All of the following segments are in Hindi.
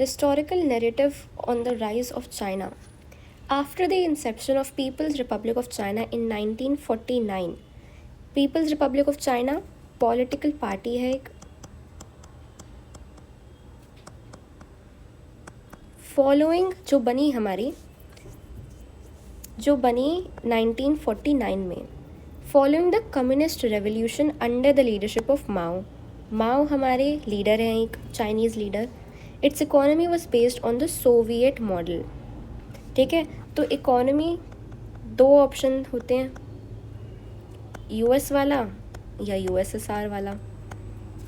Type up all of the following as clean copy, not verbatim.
Historical narrative on the rise of China. After the inception of People's Republic of China in 1949, People's Republic of China political party है एक, फॉलोइंग जो बनी 1949 में, following the communist revolution under the leadership of Mao हमारे लीडर हैं, एक Chinese leader. Its economy was based on the Soviet model. ठीक है, तो इकोनॉमी दो ऑप्शन होते हैं, यूएस वाला या यूएसएसआर वाला.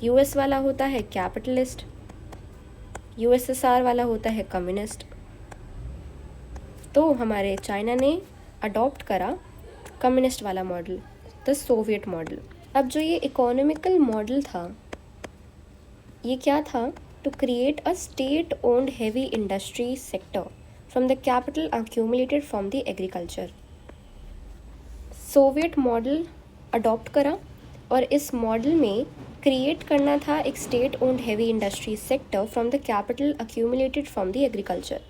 यूएस वाला होता है कैपिटलिस्ट, यूएसएसआर वाला होता है कम्युनिस्ट. तो हमारे चाइना ने अडॉप्ट करा कम्युनिस्ट वाला मॉडल, द सोवियत मॉडल. अब जो ये इकोनॉमिकल मॉडल था, ये क्या था? To create a state owned heavy industry sector from the capital accumulated from the agriculture. Soviet model adopt करा और इस मॉडल में क्रिएट करना था एक state owned heavy industry sector from the capital accumulated from the agriculture.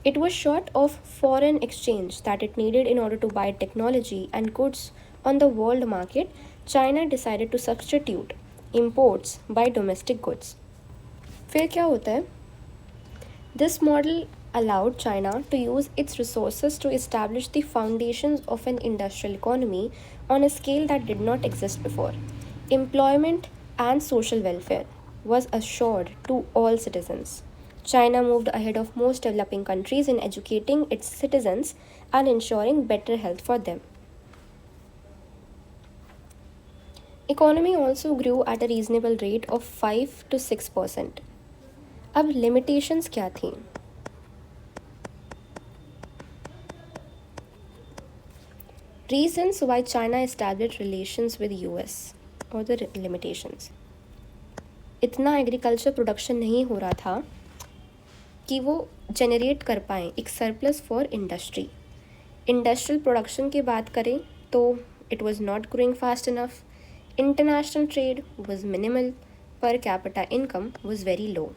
It was short of foreign exchange that it needed in order to buy technology and goods on the world market. China decided to substitute imports by domestic goods. फिर क्या होता है? This model allowed China to use its resources to establish the foundations of an industrial economy on a scale that did not exist before. Employment and social welfare was assured to all citizens. China moved ahead of most developing countries in educating its citizens and ensuring better health for them. Economy also grew at a reasonable rate of 5 to 6%. अब limitations क्या थी? Reasons why China established relations with US or the limitations. इतना एग्रीकल्चर प्रोडक्शन नहीं हो रहा था कि वो जनरेट कर पाएँ एक surplus for industry. Industrial production की बात करें तो it was not growing fast enough. International trade was minimal. Per capita income was very low.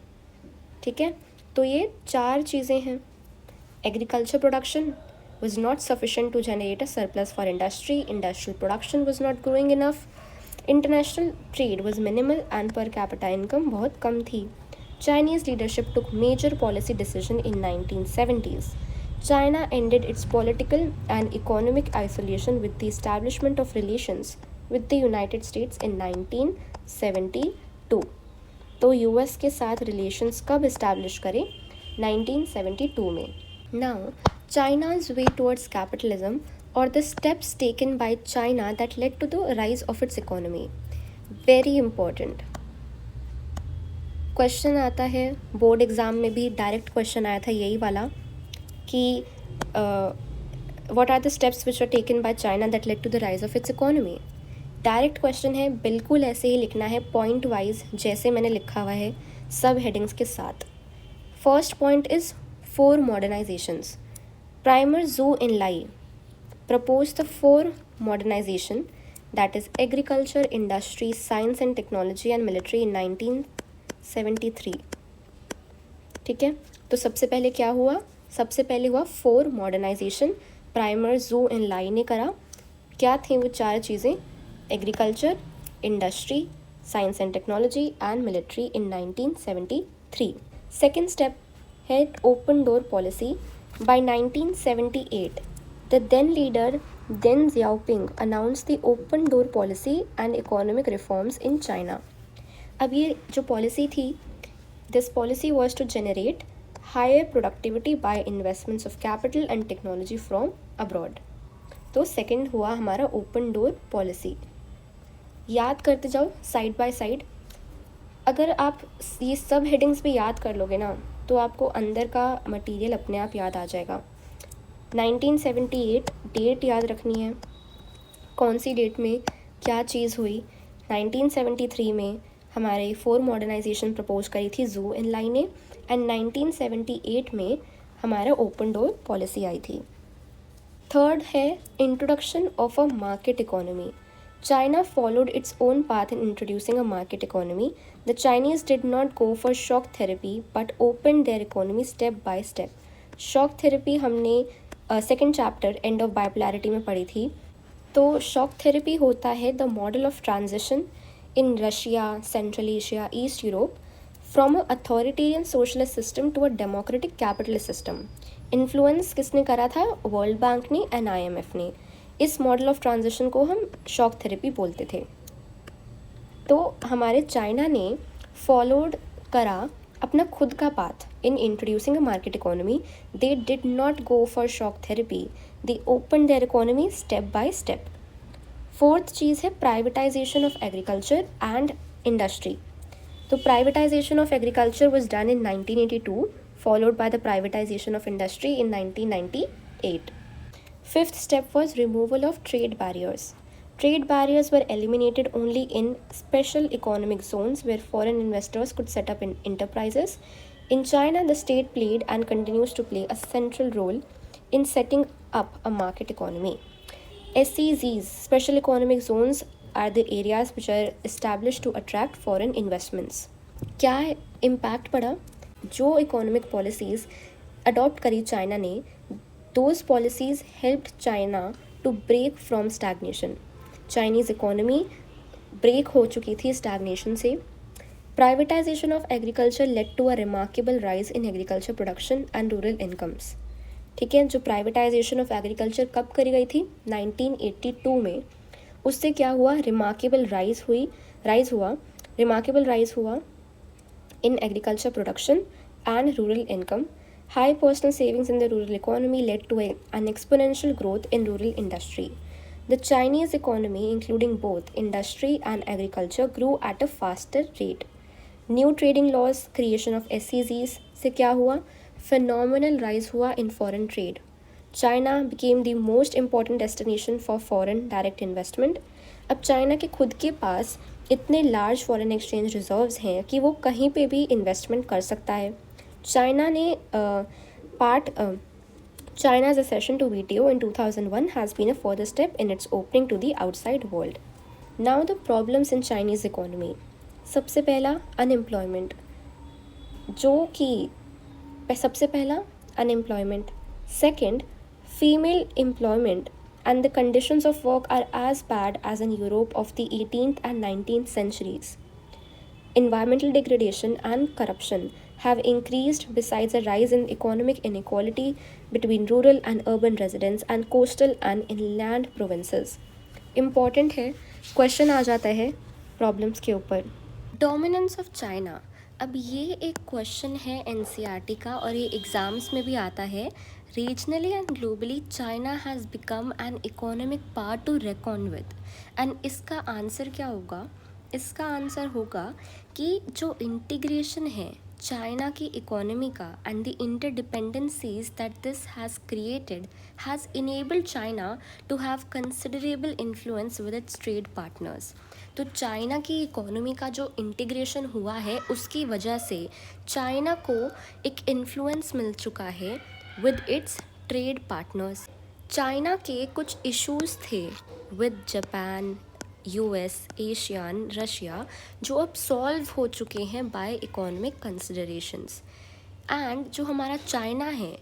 ठीक है, तो ये चार चीज़ें हैं. Agriculture production was not sufficient to generate a surplus for industry. Industrial production was not growing enough. International trade was minimal and per capita income बहुत कम थी. Chinese leadership took major policy decisions in 1970s. China ended its political and economic isolation with the establishment of relations with the United States in 1972. तो US के साथ relations कब establish करें? 1972 में. Now, China's way towards capitalism or the steps taken by China that led to the rise of its economy. Very important. Question आता है बोर्ड एग्ज़ाम में भी, डायरेक्ट क्वेश्चन आया था यही वाला कि what are the steps which are taken by China that led to the rise of its economy. Direct question है, बिल्कुल ऐसे ही लिखना है पॉइंट वाइज जैसे मैंने लिखा हुआ है सब हेडिंग्स के साथ. First point is 4 modernisations. Premier Zhou Enlai propose the 4 modernisation that is agriculture, industry, science and technology and military in 1973. ठीक है, तो सबसे पहले क्या हुआ? सबसे पहले हुआ 4 मॉडर्नाइजेशन. प्राइमर जू इन लाई ने करा. क्या थी वो 4 चीज़ें? Agriculture, industry, science and technology and military in 1973. Second step है open door policy. By 1978 the then leader Deng Xiaoping announce the open door policy and economic reforms in China. अब ये जो पॉलिसी थी, this policy was to generate higher productivity by investments of capital and technology from abroad. तो सेकंड हुआ हमारा ओपन डोर पॉलिसी. याद करते जाओ साइड बाय साइड. अगर आप ये सब हेडिंग्स भी याद कर लोगे ना तो आपको अंदर का मटेरियल अपने आप याद आ जाएगा. 1978 डेट याद रखनी है, कौन सी डेट में क्या चीज़ हुई. 1973 में हमारे 4 मॉडर्नाइजेशन प्रपोज करी थी जू इन लाई ने, एंड 1978 में हमारा ओपन डोर पॉलिसी आई थी. थर्ड है introduction of a market economy. China followed its own path in introducing a market economy. The Chinese did not go for shock therapy but opened their economy step by step. Shock therapy हमने second chapter end of bipolarity में पढ़ी थी. तो शॉक थेरेपी होता है the model of transition in Russia, Central Asia, East Europe from a authoritarian socialist system to a democratic capitalist system. Influence किसने करा था? वर्ल्ड बैंक ने एंड IMF ने. इस मॉडल ऑफ ट्रांजिशन को हम शॉक थेरेपी बोलते थे. तो हमारे चाइना ने फॉलोड करा अपना खुद का path in introducing a market economy. They did not go for shock therapy, they open their economy step by step. Fourth चीज़ है privatisation of agriculture and industry. तो privatisation of agriculture was done in 1982, followed by the privatization of industry in 1998. Fifth step was removal of trade barriers. Trade barriers were eliminated only in special economic zones where foreign investors could set up enterprises. In China, the state played and continues to play a central role in setting up a market economy. SEZs, special economic zones, are the areas which are established to attract foreign investments. क्या इम्पैक्ट पड़ा? जो इकोनॉमिक पॉलिसीज़ अडॉप्ट करी चाइना ने, those policies helped China to break from stagnation. Chinese economy break हो चुकी थी स्टैग्नेशन से. Privatization of agriculture led to a remarkable rise in agriculture production and rural incomes. ठीक है, जो प्राइवेटाइजेशन ऑफ एग्रीकल्चर कब करी गई थी? 1982 में. उससे क्या हुआ? रिमार्केबल राइज हुआ in agriculture production and rural income. High personal savings in the rural economy led to an exponential growth in rural industry. The Chinese economy, including both industry and agriculture, grew at a faster rate. New trading laws, creation of SEZs से क्या हुआ? Phenomenal rise हुआ in foreign trade. China became the most important destination for foreign direct investment. अब चाइना के खुद के पास इतने लार्ज फॉरेन एक्सचेंज रिजर्व्स हैं कि वो कहीं पे भी इन्वेस्टमेंट कर सकता है. चाइना ने China's accession to WTO in 2001 has been a further step in its opening to the outside world. Now the problems in Chinese economy. सबसे पहला अनएम्प्लॉयमेंट, जो कि सबसे पहला unemployment. Second, female employment and the conditions of work are as bad as in Europe of the 18th and 19th centuries. Environmental degradation and corruption have increased besides a rise in economic inequality between rural and urban residents and coastal and inland provinces. Important है, क्वेश्चन आ जाता है प्रॉब्लम्स के ऊपर. Dominance of China. अब ये एक क्वेश्चन है NCERT का और ये एग्ज़ाम्स में भी आता है. Regionally and globally, China has become an economic power to reckon with. And इसका आंसर क्या होगा? इसका आंसर होगा कि जो इंटीग्रेशन है चाइना की इकोनॉमी का and the interdependencies that this has created has enabled China to have considerable influence with its trade partners. तो चाइना की इकोनॉमी का जो इंटीग्रेशन हुआ है उसकी वजह से चाइना को एक इन्फ्लुएंस मिल चुका है with its trade partners. China के कुछ इश्यूज़ थे with Japan, US, Asian, Russia, जो अब सॉल्व हो चुके हैं बाय इकोनॉमिक कंसिडरेशंस. एंड जो हमारा चाइना है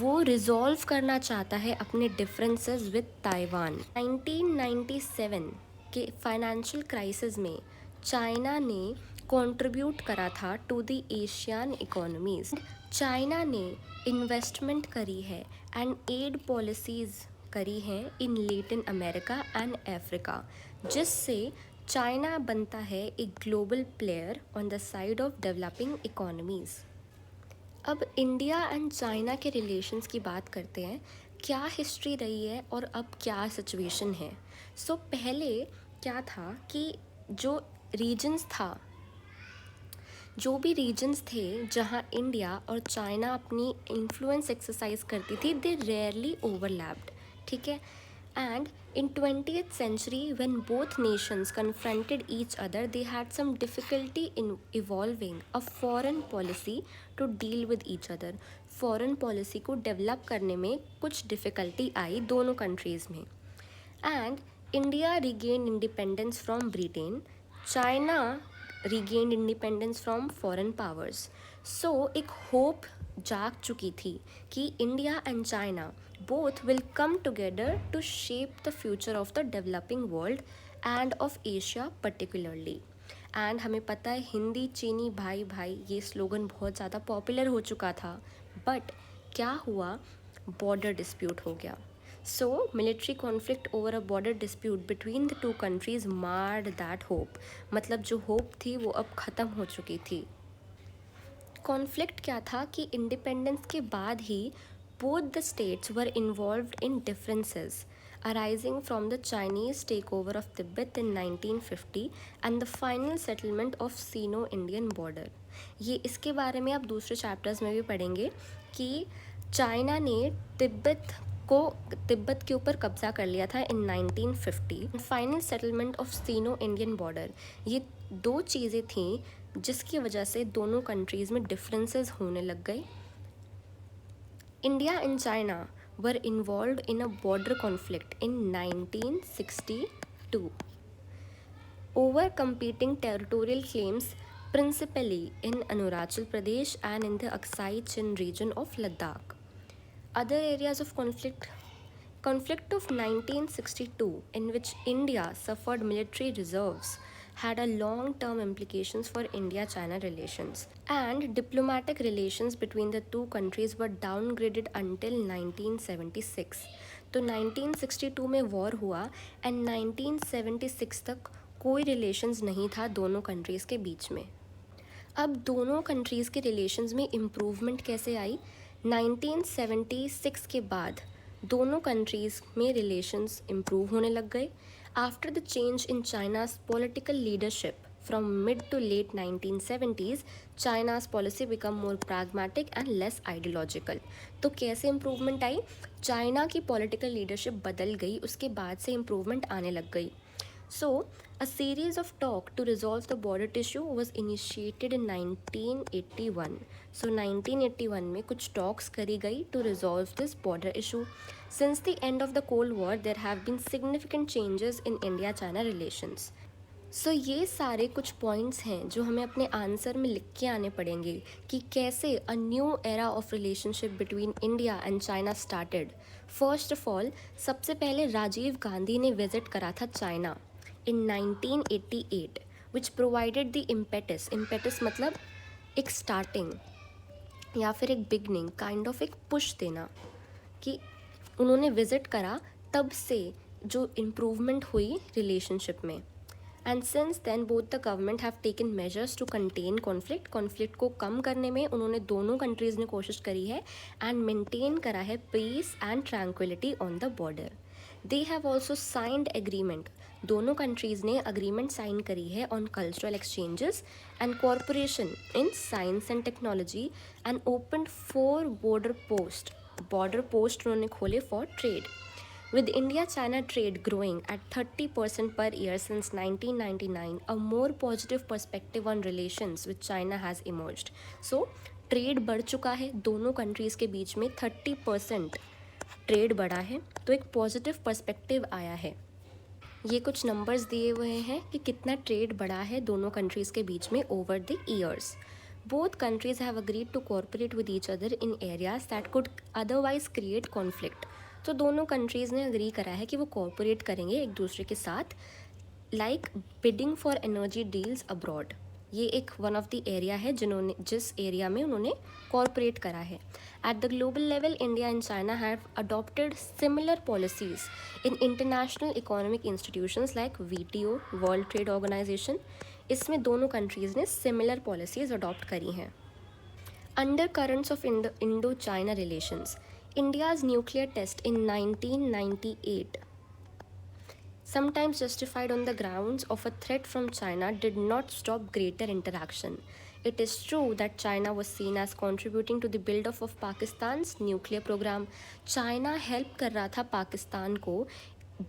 वो रिजॉल्व करना चाहता है अपने डिफरेंसेस विद ताइवान. 1997 के फाइनेंशियल क्राइसिस में चाइना ने कंट्रीब्यूट करा था to the Asian economies. China ने इन्वेस्टमेंट करी है एंड एड पॉलिसीज़ करी हैं in Latin America and Africa, जिससे चाइना बनता है एक global player on the side of developing economies. अब इंडिया एंड चाइना के रिलेशंस की बात करते हैं. क्या हिस्ट्री रही है और अब क्या सिचुएशन है. सो पहले क्या था कि जो भी रीजन्स थे जहाँ इंडिया और चाइना अपनी इन्फ्लुएंस एक्सरसाइज करती थी, दे रेयरली ओवरलैप्ड. ठीक है. And in 20th century when both nations confronted each other, they had some difficulty in evolving a foreign policy to deal with each other. Foreign policy को डेवलप करने में कुछ डिफ़िकल्टी आई दोनों कंट्रीज़ में. And India regained independence from Britain, China regained independence from foreign powers. So एक होप जाग चुकी थी कि India and China both will come together to shape the future of the developing world and of Asia particularly. And हमें पता है हिंदी चीनी भाई भाई ये स्लोगन बहुत ज़्यादा पॉपुलर हो चुका था, बट क्या हुआ, बॉर्डर डिस्प्यूट हो गया. So, military conflict over a border dispute between the two countries marred that hope. मतलब जो hope थी वो अब ख़त्म हो चुकी थी. कॉन्फ्लिक्ट क्या था कि इंडिपेंडेंस के बाद ही both the states were involved in differences arising from the Chinese takeover of Tibet in 1950 and the final settlement of Sino-Indian border. ये इसके बारे में आप दूसरे चैप्टर्स में भी पढ़ेंगे कि चाइना ने तिब्बत के ऊपर कब्जा कर लिया था इन 1950. Final settlement of Sino Indian border, ये दो चीज़ें थीं जिसकी वजह से दोनों कंट्रीज़ में डिफरेंसेस होने लग गए. India and China were involved in a border conflict in 1962 over competing territorial claims principally in Arunachal Pradesh and in the Aksai Chin region of Ladakh. Other areas of conflict of 1962 in which India suffered military reserves had a long-term implications for India-China relations, and diplomatic relations between the two countries were downgraded until 1976. तो 1962 में वॉर हुआ एंड 1976 तक कोई रिलेशंस नहीं था दोनों कंट्रीज़ के बीच में. अब दोनों कंट्रीज़ के रिलेशंस में इम्प्रूवमेंट कैसे आई, 1976 के बाद दोनों कंट्रीज़ में रिलेशंस इम्प्रूव होने लग गए after the change in China's political leadership. From mid to late 1970s China's policy become more pragmatic and less ideological. तो कैसे इम्प्रूवमेंट आई, चाइना की पॉलिटिकल लीडरशिप बदल गई, उसके बाद से इम्प्रूवमेंट आने लग गई. So, a series of talk to resolve the border issue was initiated in 1981. So, 1981 में कुछ talks करी गई to resolve this border issue. Since the end of the Cold War, there have been significant changes in India-China relations. So, ये सारे कुछ पॉइंट्स हैं जो हमें अपने आंसर में लिख के आने पड़ेंगे कि कैसे a new era of relationship between India and China started. First of all, सबसे पहले राजीव गांधी ने विजिट करा था China in 1988 which provided the impetus मतलब एक स्टार्टिंग या फिर एक बिगनिंग काइंड ऑफ एक पुश देना कि उन्होंने विज़िट करा, तब से जो इम्प्रूवमेंट हुई रिलेशनशिप में. And since then both the government have taken measures to contain conflict को कम करने में उन्होंने दोनों कंट्रीज़ ने कोशिश करी है एंड मेंटेन करा है peace and tranquility on the border. They have also signed agreement, दोनों कंट्रीज़ ने अग्रीमेंट साइन करी है on cultural exchanges and corporation in science and technology and open 4 border post उन्होंने खोले for trade. With India-China trade growing at 30% per year since 1999, a more positive perspective on relations with China has emerged. So, trade बढ़ चुका है दोनों कंट्रीज़ के बीच में, 30% ट्रेड बढ़ा है, तो एक पॉजिटिव पर्सपेक्टिव आया है. ये कुछ नंबर्स दिए हुए हैं कि कितना ट्रेड बढ़ा है दोनों कंट्रीज़ के बीच में over the years. Both countries have agreed to cooperate with each other in areas that could otherwise create conflict. तो दोनों कंट्रीज़ ने अग्री करा है कि वो कॉर्पोरेट करेंगे एक दूसरे के साथ, like bidding for energy deals abroad. ये एक वन ऑफ द एरिया है जिस एरिया में उन्होंने कॉर्पोरेट करा है. At the global level India and China have adopted similar policies in international economic institutions like WTO, World Trade Organization. इसमें दोनों कंट्रीज़ ने सिमिलर पॉलिसीज़ अडॉप्ट करी हैं. Under currents of Indo China relations. India's nuclear test in 1998, sometimes justified on the grounds of a threat from China, did not stop greater interaction. It is true that China was seen as contributing to the build-up of Pakistan's nuclear program. China help कर रहा था पाकिस्तान को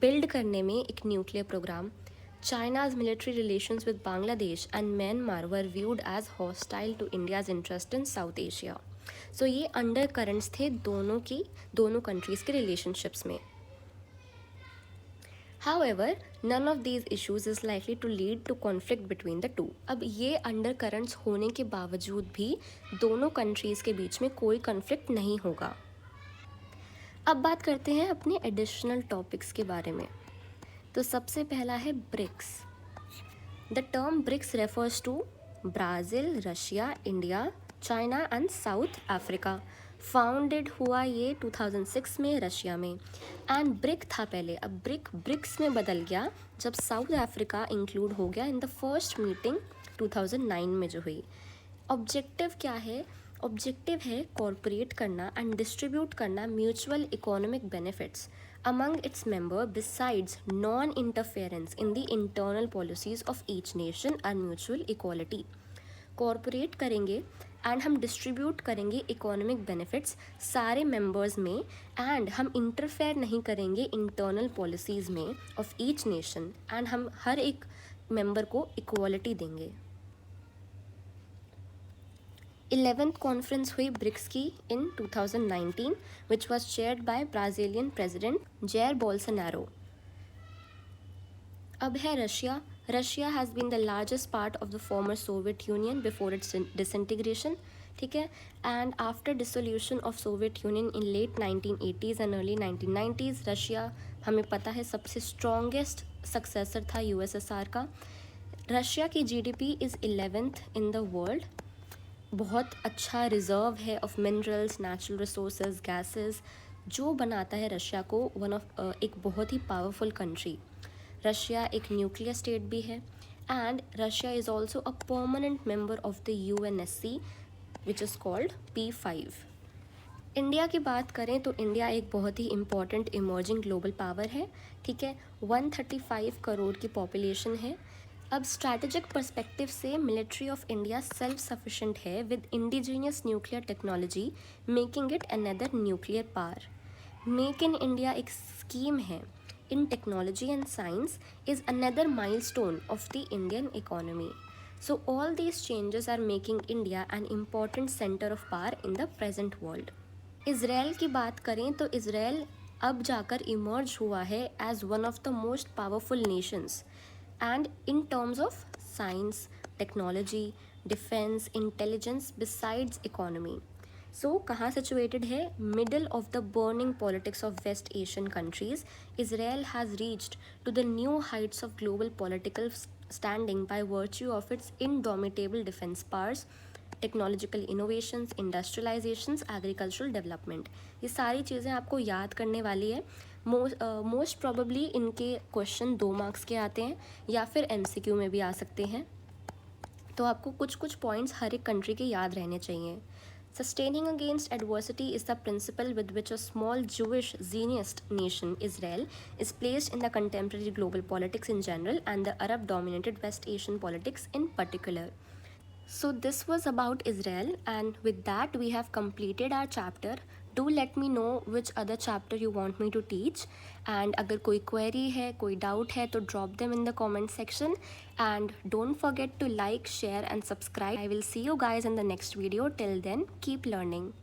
build करने में एक nuclear program. China's military relations with Bangladesh and Myanmar were viewed as hostile to India's interest in South Asia. सो ये अंडर करंट्स थे दोनों कंट्रीज़ के रिलेशनशिप्स में. However, none of these issues is likely to lead to conflict between the two. अब ये अंडर करंट्स होने के बावजूद भी दोनों कंट्रीज़ के बीच में कोई कन्फ्लिक्ट नहीं होगा। अब बात करते हैं अपने एडिशनल टॉपिक्स के बारे में। तो सबसे पहला है BRICS. The term BRICS refers to Brazil, Russia, India, China and South Africa. Founded हुआ ये 2006 में रशिया में, एंड ब्रिक था पहले, अब ब्रिक्स में बदल गया जब साउथ अफ्रीका इंक्लूड हो गया इन द फर्स्ट मीटिंग 2009 में जो हुई। ऑब्जेक्टिव क्या है? ऑब्जेक्टिव है कॉरपोरेट करना एंड डिस्ट्रीब्यूट करना mutual economic benefits among its member besides non interference in the internal policies of each nation and mutual equality. Corporate करेंगे एंड हम डिस्ट्रीब्यूट करेंगे इकोनॉमिक बेनिफिट्स सारे मेंबर्स में, एंड हम इंटरफेयर नहीं करेंगे इंटरनल पॉलिसीज़ में ऑफ ईच नेशन, एंड हम हर एक मेंबर को इक्वालिटी देंगे। 11th कॉन्फ्रेंस हुई ब्रिक्स की in 2019 which was chaired by Brazilian president Jair Bolsonaro. अब है Russia. Russia has been the largest part of the former Soviet Union before its disintegration, ठीक है, and after dissolution of Soviet Union in late 1980s and early 1990s Russia हमें पता है सबसे स्ट्रॉन्गेस्ट सक्सेसर था यूएसएसआर का। रशिया की GDP is 11th in the world. बहुत अच्छा रिज़र्व है of minerals, natural resources, gases, जो बनाता है रशिया को एक बहुत ही पावरफुल कंट्री। रशिया एक न्यूक्लियर स्टेट भी है, and Russia is also a permanent member of the UNSC which is called P5। India की बात करें तो इंडिया एक बहुत ही इम्पॉर्टेंट इमर्जिंग ग्लोबल पावर है, ठीक है, 135 करोड़ की पॉपुलेशन है। अब स्ट्रैटेजिक पर्सपेक्टिव से military of India self sufficient है with indigenous nuclear technology making it another nuclear power. Make in India एक स्कीम है in technology and science is another milestone of the Indian economy. So all these changes are making India an important center of power in the present world. Israel की बात करें तो इज़राइल अब जाकर इमर्ज हुआ है as one of the most powerful nations and in terms of science, technology, defense, intelligence besides economy. सो कहाँ सिचुएटेड है? Middle of the burning politics of West Asian countries, Israel has reached to the new heights of global political standing by virtue of its indomitable defence powers, technological innovations, industrialisations, agricultural development. ये सारी चीज़ें आपको याद करने वाली है। मोस्ट प्रोबेबली इनके क्वेश्चन 2 मार्क्स के आते हैं या फिर MCQ में भी आ सकते हैं, तो आपको कुछ पॉइंट्स हर एक कंट्री के याद रहने चाहिए। Sustaining against adversity is the principle with which a small Jewish Zionist nation, Israel, is placed in the contemporary global politics in general and the Arab-dominated West Asian politics in particular. So this was about Israel, and with that we have completed our chapter. Do let me know which other chapter you want me to teach, and अगर कोई query है, कोई doubt है तो drop them in the comment section, and don't forget to like, share and subscribe. I will see you guys in the next video. Till then, keep learning.